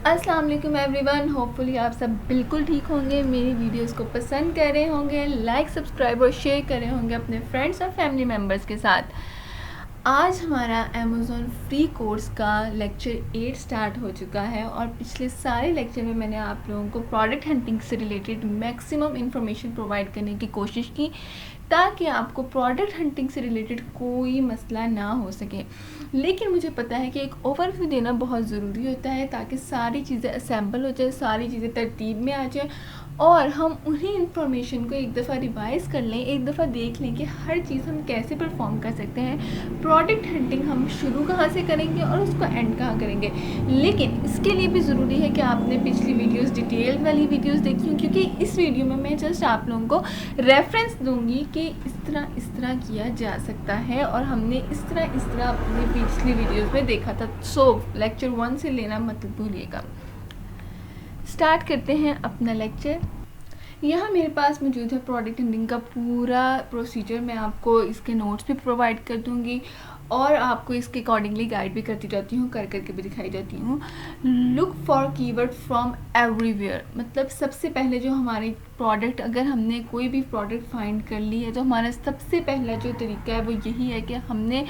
अस्सलाम वालेकुम everyone, hopefully आप सब बिल्कुल ठीक होंगे, मेरी वीडियोस को पसंद कर रहे होंगे, लाइक सब्सक्राइब और शेयर कर रहे होंगे अपने फ्रेंड्स और फैमिली मेम्बर्स के साथ। आज हमारा अमेज़ॉन फ्री कोर्स का लेक्चर 8 स्टार्ट हो चुका है और पिछले सारे लेक्चर में मैंने आप लोगों को प्रोडक्ट हंटिंग से रिलेटेड मैक्सिमम इंफॉर्मेशन प्रोवाइड करने की कोशिश की ताकि आपको प्रोडक्ट हंटिंग से रिलेटेड कोई मसला ना हो सके। लेकिन मुझे पता है कि एक ओवरव्यू देना बहुत ज़रूरी होता है ताकि सारी चीज़ें असेंबल हो जाए, सारी चीज़ें तरतीब में आ जाए और हम उन्हीं इंफॉर्मेशन को एक दफ़ा रिवाइज़ कर लें, एक दफ़ा देख लें कि हर चीज़ हम कैसे परफॉर्म कर सकते हैं। प्रोडक्ट हंटिंग हम शुरू कहाँ से करेंगे और उसको एंड कहाँ करेंगे। लेकिन इसके लिए भी ज़रूरी है कि आपने पिछली वीडियोस डिटेल वाली वीडियोस देखी हों, क्योंकि इस वीडियो में मैं जस्ट आप लोगों को रेफरेंस दूंगी कि इस तरह किया जा सकता है और हमने इस तरह अपनी पिछली वीडियोस में देखा था। सो लेक्चर 1 से लेना मत भूलिएगा। स्टार्ट करते हैं अपना लेक्चर। यहाँ मेरे पास मौजूद है प्रोडक्ट हंटिंग का पूरा प्रोसीजर। मैं आपको इसके नोट्स भी प्रोवाइड कर दूँगी और आपको इसके अकॉर्डिंगली गाइड भी करती जाती हूँ, करके भी दिखाई जाती हूँ। Look for keyword from everywhere, मतलब सबसे पहले जो हमारी प्रोडक्ट, अगर हमने कोई भी प्रोडक्ट फाइंड कर ली है तो हमारा सबसे पहला जो तरीका है वो यही है कि हमने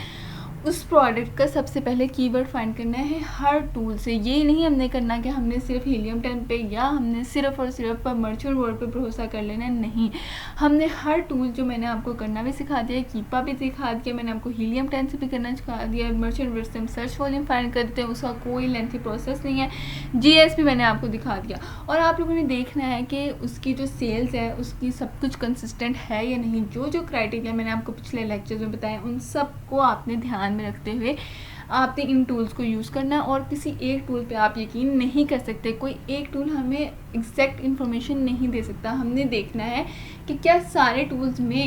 उस प्रोडक्ट का सबसे पहले कीवर्ड फाइंड करना है हर टूल से। ये नहीं हमने करना कि हमने सिर्फ हीलियम 10 पे या हमने सिर्फ और सिर्फ मर्चेंट वर्ड पे भरोसा कर लेना, नहीं। हमने हर टूल जो मैंने आपको करना भी सिखा दिया, कीपा भी सिखा दिया, मैंने आपको हीलियम 10 से भी करना सिखा दिया, मर्चेंट वर्ड से हम सर्च वॉल्यूम फाइंड करते हैं, उसका कोई लेंथी प्रोसेस नहीं है। GS भी मैंने आपको दिखा दिया और आप लोगों ने देखना है कि उसकी जो सेल्स है उसकी सब कुछ कंसिस्टेंट है या नहीं। जो क्राइटेरिया मैंने आपको पिछले लेक्चर्स में बताया उन सब को आपने ध्यान में रखते हुए आपने इन टूल्स को यूज़ करना है। और किसी एक टूल पे आप यकीन नहीं कर सकते, कोई एक टूल हमें एग्जैक्ट इन्फॉर्मेशन नहीं दे सकता। हमने देखना है कि क्या सारे टूल्स में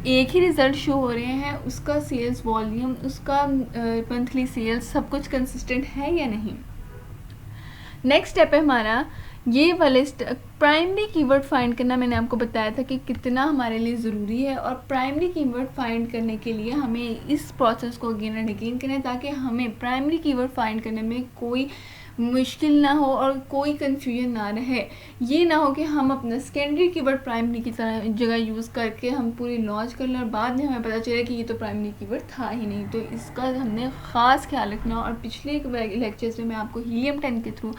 एक ही रिज़ल्ट शो हो रहे हैं, उसका सेल्स वॉल्यूम, उसका मंथली सेल्स सब कुछ कंसिस्टेंट है या नहीं। नेक्स्ट स्टेप है हमारा ये वाले प्राइमरी कीवर्ड फाइंड करना। मैंने आपको बताया था कि कितना हमारे लिए ज़रूरी है और प्राइमरी कीवर्ड फाइंड करने के लिए हमें इस प्रोसेस को अगेन एंड अगेन करना है ताकि हमें प्राइमरी कीवर्ड फाइंड करने में कोई मुश्किल ना हो और कोई कंफ्यूजन ना रहे। ये ना हो कि हम अपना सेकेंडरी कीवर्ड प्राइमरी की तरह जगह यूज़ करके हम पूरी लॉन्च कर लें और बाद में हमें पता चले कि ये तो प्राइमरी कीवर्ड था ही नहीं। तो इसका हमने ख़ास ख्याल रखना। और पिछले लेक्चर्स में मैं आपको हीलियम 10 के थ्रू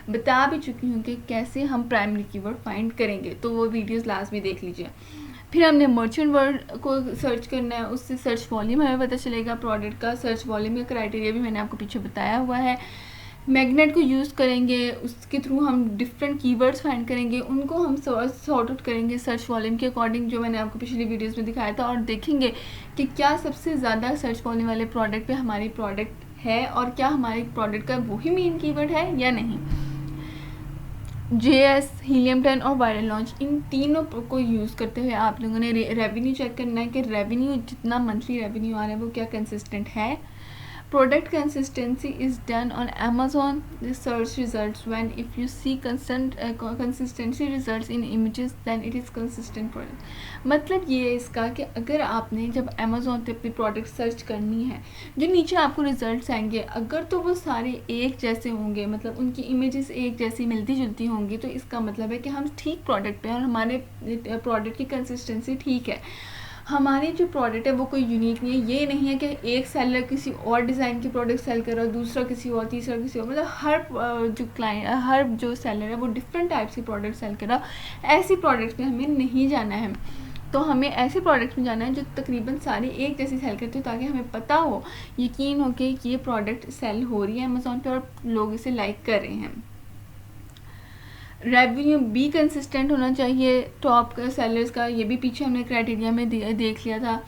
बता भी चुकी हूँ कि कैसे हम प्राइमरी कीवर्ड फाइंड करेंगे, तो वो वीडियोस लास्ट में देख लीजिए। फिर हमने मर्चेंट वर्ड को सर्च करना है, उससे सर्च वॉल्यूम हमें पता चलेगा। प्रोडक्ट का सर्च वॉल्यूम का क्राइटेरिया भी मैंने आपको पीछे बताया हुआ है। मैग्नेट को यूज़ करेंगे, उसके थ्रू हम डिफरेंट कीवर्ड्स फाइंड करेंगे, उनको हम सॉर्ट आउट करेंगे सर्च वॉल्यूम के अकॉर्डिंग, जो मैंने आपको पिछली वीडियोस में दिखाया था। और देखेंगे कि क्या सबसे ज़्यादा सर्च वॉल्यूम वाले प्रोडक्ट पे हमारी प्रोडक्ट है और क्या हमारे प्रोडक्ट का वही मेन कीवर्ड है या नहीं। JS, हीलियम 10 और वायरल लॉन्च, इन तीनों को यूज़ करते हुए आप लोगों ने रेवेन्यू चेक करना है कि रेवेन्यू, जितना मंथली रेवेन्यू आ रहा है वो क्या कंसिस्टेंट है। Product consistency is done on Amazon search results. When if you see consistency results in images, then it is consistent product. मतलब ये है इसका कि अगर आपने जब Amazon पे अपनी प्रोडक्ट सर्च करनी है, जो नीचे आपको रिजल्ट्स आएंगे अगर तो वो सारे एक जैसे होंगे, मतलब उनकी इमेजेस एक जैसी मिलती जुलती होंगी, तो इसका मतलब है कि हम ठीक प्रोडक्ट पे हैं और हमारे प्रोडक्ट की कंसिस्टेंसी ठीक है। हमारी जो प्रोडक्ट है वो कोई यूनिक नहीं है। ये नहीं है कि एक सेलर किसी और डिज़ाइन की प्रोडक्ट सेल कर रहा है, दूसरा किसी और, तीसरा किसी और, मतलब हर जो सेलर है वो डिफरेंट टाइप्स की प्रोडक्ट सेल कर रहा है। ऐसी प्रोडक्ट्स में हमें नहीं जाना है। तो हमें ऐसे प्रोडक्ट्स में जाना है जो तकरीबन सारी एक जैसी सेल करते हो, ताकि हमें पता हो, यकीन हो कि ये प्रोडक्ट सेल हो रही है अमेज़ॉन पे और लोग इसे लाइक कर रहे हैं। रेवेन्यू भी कंसिस्टेंट होना चाहिए टॉप सेलर्स का, ये भी पीछे हमने क्राइटेरिया में देख लिया था।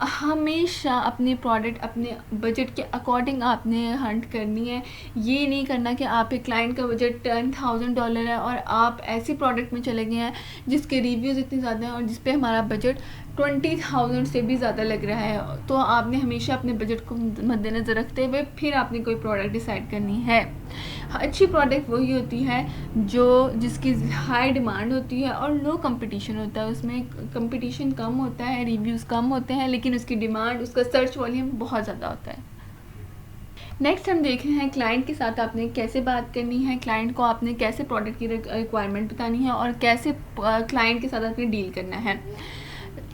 हमेशा अपनी प्रोडक्ट अपने बजट के अकॉर्डिंग आपने हंट करनी है। ये नहीं करना कि आपके क्लाइंट का बजट $10,000 है और आप ऐसी प्रोडक्ट में चले गए हैं जिसके रिव्यूज़ इतने ज़्यादा हैं और जिस पे हमारा बजट 20,000 से भी ज़्यादा लग रहा है। तो आपने हमेशा अपने बजट को मद्देनज़र रखते हुए फिर आपने कोई प्रोडक्ट डिसाइड करनी है। अच्छी प्रोडक्ट वही होती है जिसकी हाई डिमांड होती है और लो कंपटीशन होता है। उसमें कंपटीशन कम होता है, रिव्यूज़ कम होते हैं, लेकिन उसकी डिमांड, उसका सर्च वॉल्यूम बहुत ज़्यादा होता है। नेक्स्ट हम देख रहे हैं क्लाइंट के साथ आपने कैसे बात करनी है, क्लाइंट को आपने कैसे प्रोडक्ट की रिक्वायरमेंट बतानी है और कैसे क्लाइंट के साथ आपने डील करना है।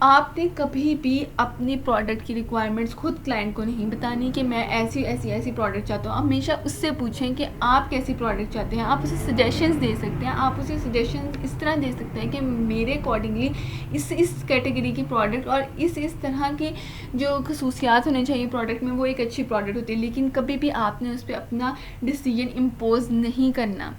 आपने कभी भी अपनी प्रोडक्ट की रिक्वायरमेंट्स खुद क्लाइंट को नहीं बतानी कि मैं ऐसी प्रोडक्ट चाहता हूँ। हमेशा उससे पूछें कि आप कैसी प्रोडक्ट चाहते हैं। आप उसे सजेशंस दे सकते हैं, आप उसे सजेशंस इस तरह दे सकते हैं कि मेरे अकॉर्डिंगली इस कैटेगरी की प्रोडक्ट और इस तरह की जो खसूसियात होने चाहिए प्रोडक्ट में, वो एक अच्छी प्रोडक्ट होती है। लेकिन कभी भी आपने उस पर अपना डिसीजन इम्पोज नहीं करना।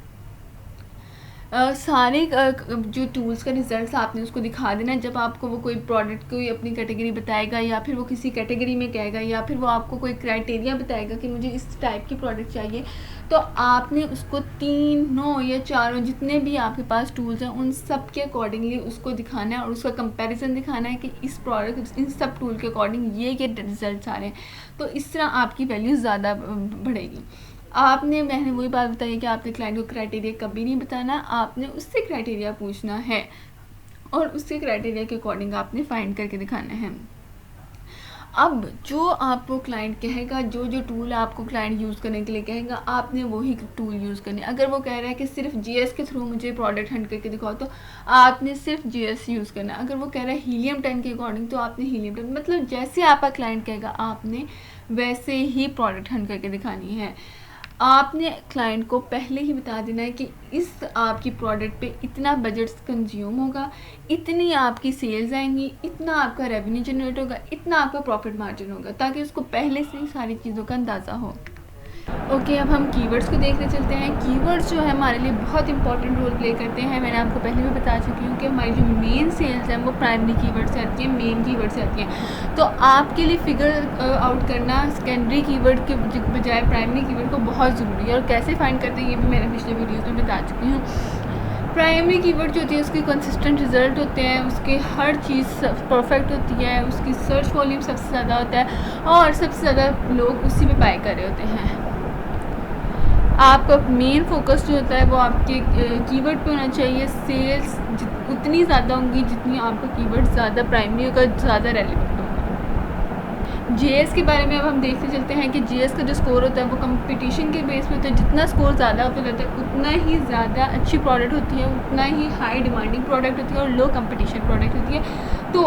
सारे जो टूल्स का रिजल्ट्स आपने उसको दिखा देना। जब आपको वो कोई प्रोडक्ट कोई अपनी कैटेगरी बताएगा या फिर वो किसी कैटेगरी में कहेगा या फिर वो आपको कोई क्राइटेरिया बताएगा कि मुझे इस टाइप की प्रोडक्ट चाहिए, तो आपने उसको 3 या 4 जितने भी आपके पास टूल्स हैं उन सब के अकॉर्डिंगली उसको दिखाना है और उसका कंपैरिजन दिखाना है कि इस प्रोडक्ट इन सब टूल के अकॉर्डिंग ये रिजल्ट्स आ रहे हैं। तो इस तरह आपकी वैल्यू ज़्यादा बढ़ेगी। मैंने वही बात बताई कि आपने क्लाइंट को क्राइटेरिया कभी नहीं बताना, आपने उससे क्राइटेरिया पूछना है और उसके क्राइटेरिया के अकॉर्डिंग आपने फाइंड करके दिखाना है। अब जो आपको क्लाइंट कहेगा, जो टूल आपको क्लाइंट यूज़ करने के लिए कहेगा, आपने वही टूल यूज़ करने। अगर वो कह रहा है कि सिर्फ जीएस के थ्रू मुझे प्रोडक्ट हंट करके दिखाओ, तो आपने सिर्फ जीएस यूज़ करना। अगर वो कह रहा है हीलियम 10 के अकॉर्डिंग, तो आपने हीलियम 10, मतलब जैसे आपका क्लाइंट कहेगा आपने वैसे ही प्रोडक्ट हंट करके दिखानी है। आपने क्लाइंट को पहले ही बता देना है कि इस आपकी प्रोडक्ट पे इतना बजट कंज्यूम होगा, इतनी आपकी सेल्स आएंगी, इतना आपका रेवेन्यू जनरेट होगा, इतना आपका प्रॉफिट मार्जिन होगा, ताकि उसको पहले से ही सारी चीज़ों का अंदाज़ा हो। ओके, अब हम कीवर्ड्स को देखने चलते हैं। कीवर्ड्स जो है हमारे लिए बहुत इंपॉर्टेंट रोल प्ले करते हैं। मैंने आपको पहले भी बता चुकी हूँ कि हमारी जो मेन सेल्स हैं वो प्राइमरी कीवर्ड से आती है, मेन कीवर्ड से आती हैं। तो आपके लिए फिगर आउट करना सेकेंडरी कीवर्ड के बजाय प्राइमरी कीवर्ड को बहुत ज़रूरी है। और कैसे फाइंड करते हैं ये भी मैंने पिछले वीडियोज़ में बता चुकी हूँ। प्राइमरी कीवर्ड जो होती है उसके कंसिस्टेंट रिजल्ट होते हैं, उसके हर चीज़ परफेक्ट होती है, उसकी सर्च वॉल्यूम सबसे ज़्यादा होता है और सबसे ज़्यादा लोग उसी पे बाय कर रहे होते हैं। आपका मेन फोकस जो होता है वो आपके कीवर्ड पे होना चाहिए। सेल्स उतनी ज़्यादा होंगी जितनी आपका कीवर्ड ज़्यादा प्राइमरी होगा, ज़्यादा रेलिवेंट होगा। जीएस के बारे में अब हम देखते चलते हैं कि जीएस का जो स्कोर होता है वो कंपटीशन के बेस पे होता है। जितना स्कोर ज़्यादा होता जाता है उतना ही ज़्यादा अच्छी प्रोडक्ट होती है, उतना ही हाई डिमांडिंग प्रोडक्ट होती है और लो कंपटीशन प्रोडक्ट होती है। तो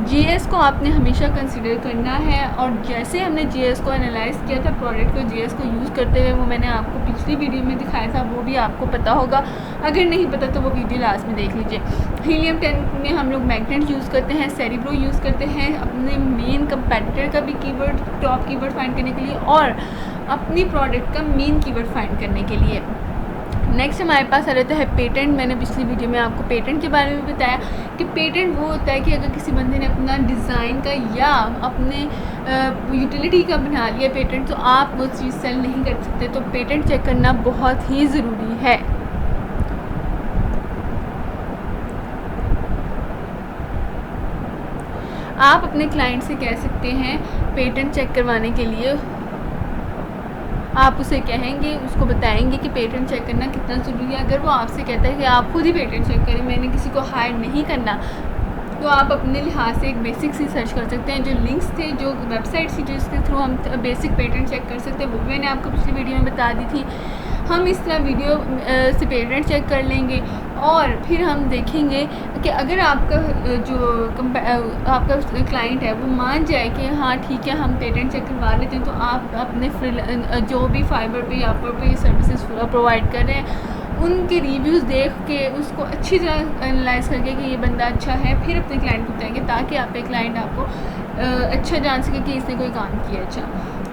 जीएस को आपने हमेशा कंसिडर करना है। और जैसे हमने जीएस को एनालाइज किया था प्रोडक्ट को जीएस को यूज़ करते हुए, वो मैंने आपको पिछली वीडियो में दिखाया था, वो भी आपको पता होगा। अगर नहीं पता तो वो वीडियो लास्ट में देख लीजिए। हीलियम 10 में हम लोग मैग्नेट यूज़ करते हैं, सेरिब्रो यूज़ करते हैं अपने मेन कंपेटिटर का भी कीवर्ड, टॉप कीवर्ड फाइंड करने के लिए और अपनी प्रोडक्ट का मेन कीवर्ड फाइंड करने के लिए। नेक्स्ट हमारे पास आ रहता है पेटेंट। मैंने पिछली वीडियो में आपको पेटेंट के बारे में बताया कि पेटेंट वो होता है कि अगर किसी बंदे ने अपना डिज़ाइन का या अपने यूटिलिटी का बना लिया पेटेंट, तो आप वो चीज़ सेल नहीं कर सकते। तो पेटेंट चेक करना बहुत ही ज़रूरी है। आप अपने क्लाइंट से कह सकते हैं पेटेंट चेक करवाने के लिए, आप उसे कहेंगे, उसको बताएंगे कि पेटेंट चेक करना कितना ज़रूरी है। अगर वो आपसे कहता है कि आप खुद ही पेटेंट चेक करें, मैंने किसी को हायर नहीं करना, तो आप अपने लिहाज से एक बेसिक सी सर्च कर सकते हैं। जो लिंक्स थे, जो वेबसाइट थी जिसके थ्रू हम बेसिक पेटेंट चेक कर सकते हैं, वो मैंने आपको पिछली वीडियो में बता दी थी। हम इस तरह वीडियो से पेटेंट चेक कर लेंगे और फिर हम देखेंगे कि अगर आपका आपका क्लाइंट है वो मान जाए कि हाँ ठीक है हम पेटेंट चेक करवा लेते हैं, तो आप अपने जो भी फाइबर पे या पे सर्विसेज प्रोवाइड कर रहे हैं उनके रिव्यूज़ देख के उसको अच्छी तरह एनालाइज करके कि ये बंदा अच्छा है, फिर अपने क्लाइंट को बताएंगे ताकि आपके क्लाइंट आपको अच्छा जान सके कि इसने कोई काम किया। अच्छा,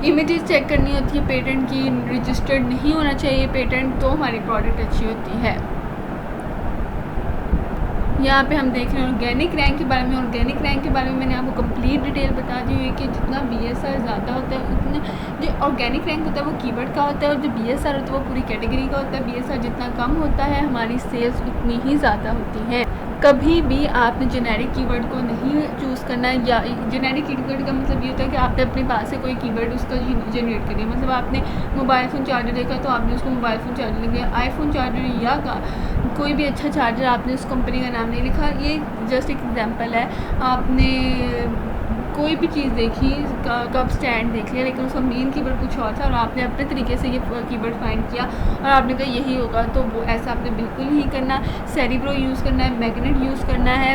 इमेजेस चेक करनी होती है पेटेंट की, रजिस्टर्ड नहीं होना चाहिए पेटेंट, तो हमारी प्रोडक्ट अच्छी होती है। यहाँ पे हम देख रहे हैं ऑर्गेनिक रैंक के बारे में। ऑर्गेनिक रैंक के बारे में मैंने आपको कंप्लीट डिटेल बता दी हुई है कि जितना बीएसआर ज़्यादा होता है उतना जो ऑर्गेनिक रैंक होता है वो कीवर्ड का होता है और जो बीएसआर होता है वो पूरी कैटेगरी का होता है। बीएसआर जितना कम होता है हमारी सेल्स उतनी ही ज़्यादा होती है। कभी भी आपने जेनेरिक कीवर्ड को नहीं चूज़ करना है। या जेनेरिक कीवर्ड का मतलब ये होता है कि आपने अपने पास से कोई कीवर्ड उसका जनरेट कर दिया। मतलब आपने मोबाइल फ़ोन चार्जर देखा तो आपने उसको मोबाइल फ़ोन चार्जर लिख दिया, आईफोन चार्जर या कोई भी अच्छा चार्जर, आपने उस कंपनी का नाम नहीं लिखा। ये जस्ट एक एग्जांपल है। आपने कोई भी चीज़ देखी, कब स्टैंड देख लिया, लेकिन उसका मेन कीवर्ड कुछ और था और आपने अपने तरीके से ये कीवर्ड फाइंड किया और आपने कहा यही होगा, तो वो ऐसा आपने बिल्कुल नहीं करना। सेरिब्रो यूज़ करना है, मैग्नेट यूज़ करना है।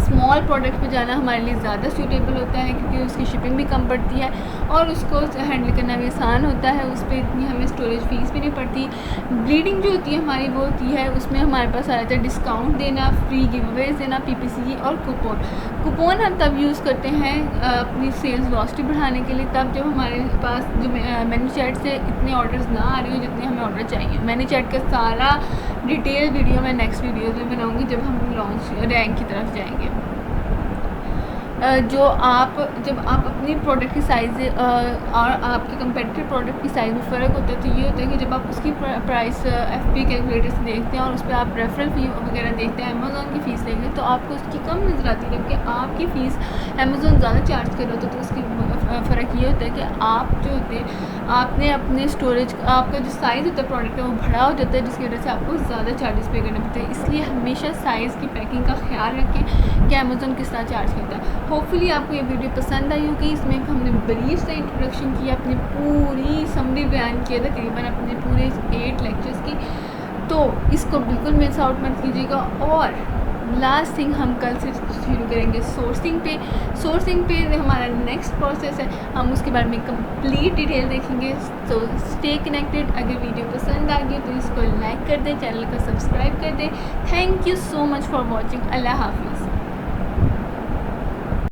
स्मॉल प्रोडक्ट पे जाना हमारे लिए ज़्यादा सूटेबल होता है क्योंकि उसकी शिपिंग भी कम पड़ती है और उसको हैंडल करना भी आसान होता है, उस पर इतनी हमें स्टोरेज फ़ीस भी नहीं पड़ती। ब्लीडिंग जो होती है हमारी वो होती है, उसमें हमारे पास आ जाता है डिस्काउंट देना, फ्री गिवअवेज देना, PPC और कूपन हम तब यूज़ करते हैं अपनी सेल्स वेलोसिटी बढ़ाने के लिए, तब जब हमारे पास जो मैन्यूचैट से इतने ऑर्डर्स ना आ रही हो जितने हमें ऑर्डर चाहिए। मैन्यूचैट का सारा डिटेल वीडियो मैं नेक्स्ट वीडियोज़ में बनाऊँगी जब हम लॉन्च रैंक की तरफ जाएंगे। जब आप अपनी प्रोडक्ट की साइज़ और आपके कंपेटिटिव प्रोडक्ट की साइज़ में फ़र्क होता है, तो ये होता है कि जब आप उसकी प्राइस FP कैलकुलेटर से देखते हैं और उस पर आप रेफरल फ़ी वगैरह देखते हैं, अमेज़ॉन की फ़ीस देखते हैं, तो आपको उसकी कम नज़र आती है, जबकि आपकी फ़ीस अमेज़ॉन ज़्यादा चार्ज कर रहा होता है। तो उसकी फ़र्क ये होता है कि आप जो होते हैं आपने अपने स्टोरेज आपका जो साइज़ होता है प्रोडक्ट का वो बड़ा हो जाता है, जिसकी वजह से आपको ज़्यादा चार्जेस पे करने पड़ते हैं। इसलिए हमेशा साइज़ की पैकिंग का ख्याल रखें कि अमेज़ॉन किस तरह चार्ज करता है। होपफुली आपको ये वीडियो पसंद आई होगी। इसमें हमने ब्रीफ से इंट्रोडक्शन किया, अपनी पूरी समरी बयान किया तकरीबन अपने पूरे 8 लेक्चर्स की, तो इसको बिल्कुल मिस आउट मत कीजिएगा। और लास्ट थिंग हम कल से शुरू करेंगे सोर्सिंग पे हमारा नेक्स्ट प्रोसेस है, हम उसके बारे में कंप्लीट डिटेल देखेंगे। तो स्टे कनेक्टेड। अगर वीडियो पसंद आ गई तो इसको लाइक कर दें, चैनल को सब्सक्राइब कर दें। Thank you so much for watching. अल्लाह हाफिज़।